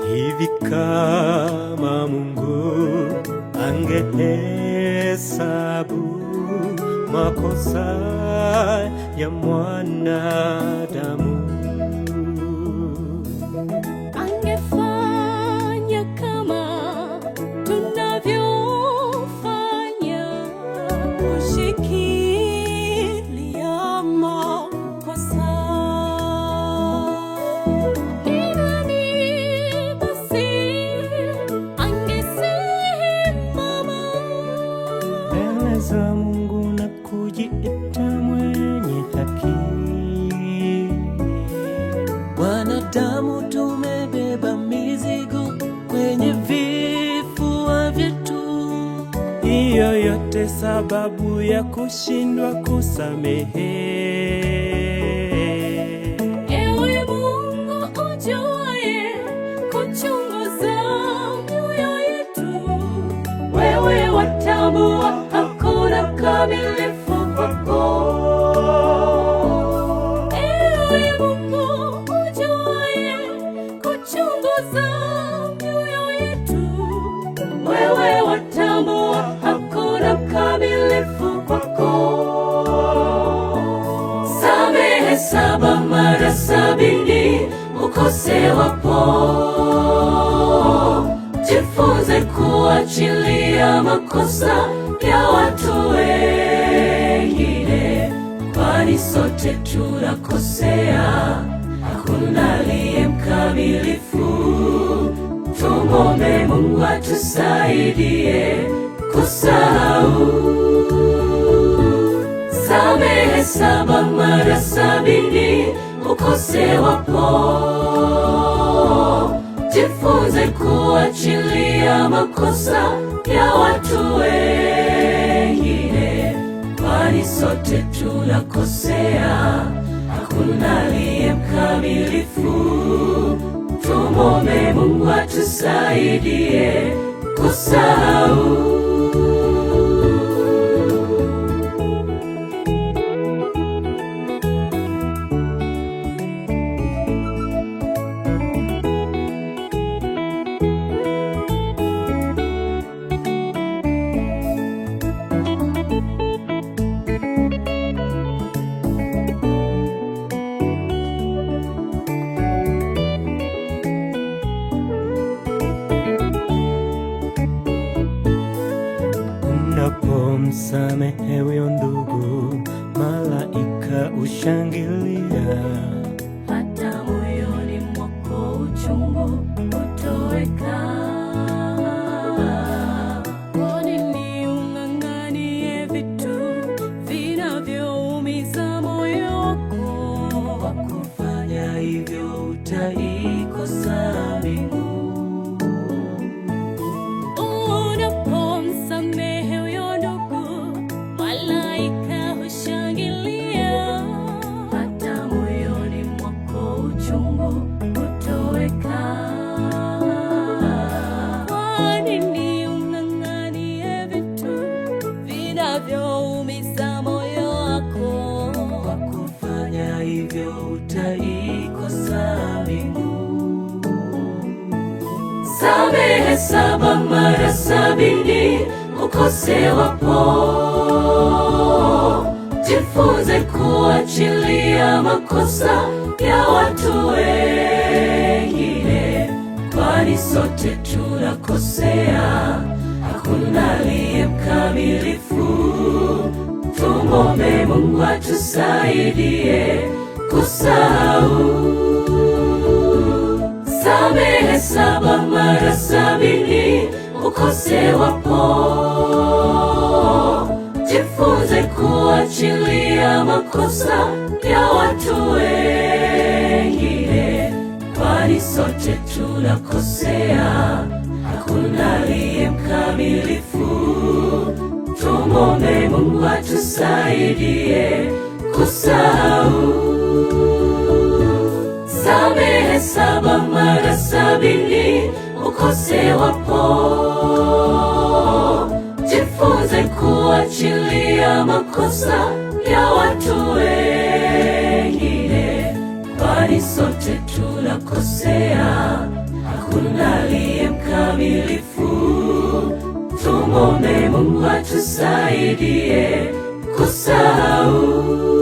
Hivi kama Mungu angehesabu makosa ya mwanadamu, angefanya kama tunavyofanya, kushikilia makosa. Ni nani basi angesimama mbele za Mungu na kujiita mwenye haki? Wanadamu tumebeba mizigo kwenye vifua vyetu, Hiyo yote sababu ya kushindwa kusamehe. Ewe Mungu ujuaye kuchunguza mioyo yetu, wewe watambua hakuna kamilifu kwako. Ewe Mungu ujuaye kuchunguza mioyo yetu, wewe watambua hakuna kamilifu kwako. Samehe 7 mara 70 ukosewapo, jifunze kuachilia makosa ya watu wengine, kwani sote tunakosea, hakuna aliye mkamilifu. Tumwombe Mungu atusaidie kusahau. Samehe 7 mara 70 ukosewapo, jifunze kuachilia makosa ya watu wengine, kwani sote tunakosea, hakuna aliye mkamilifu. Tumwombe Mungu atusaidie kusahau. Unapomsamehe huyo ndugu, malaika ushangilia, hata moyoni mwako uchungu utoweka. Kwa nini ung'ang'anie vitu vinavyoumiza moyo wako? kwa kufanya hivyo utaikosa mbingu. Unapomsamehe huyo ndugu, malaika hushangilia, hata moyoni mwako uchungu utoweka. Kwa nini ung'ang'anie vitu vinavyoumiza moyo wako? Kwa kufanya hivyo utaikosa mbingu. Samehe 7 mara 70 ukosewapo, jifunze kuachilia makosa ya watu wengine, kwani sote tunakosea, hakuna aliye mkamilifu. Tumwombe Mungu atusaidie kusahau. Samehe 7 mara 70 ukosewapo, jifunze kuachilia makosa ya watu wengine, kwani sote tunakosea, hakuna aliye mkamilifu. Tumwombe Mungu atusaidie kusahau. Samehe 7 mara 70 ukosewapo. Jifunze kuachilia makosa ya watu wengine, kwani sote tunakosea, hakuna aliye mkamilifu. Tumwombe Mungu atusaidie kusahau.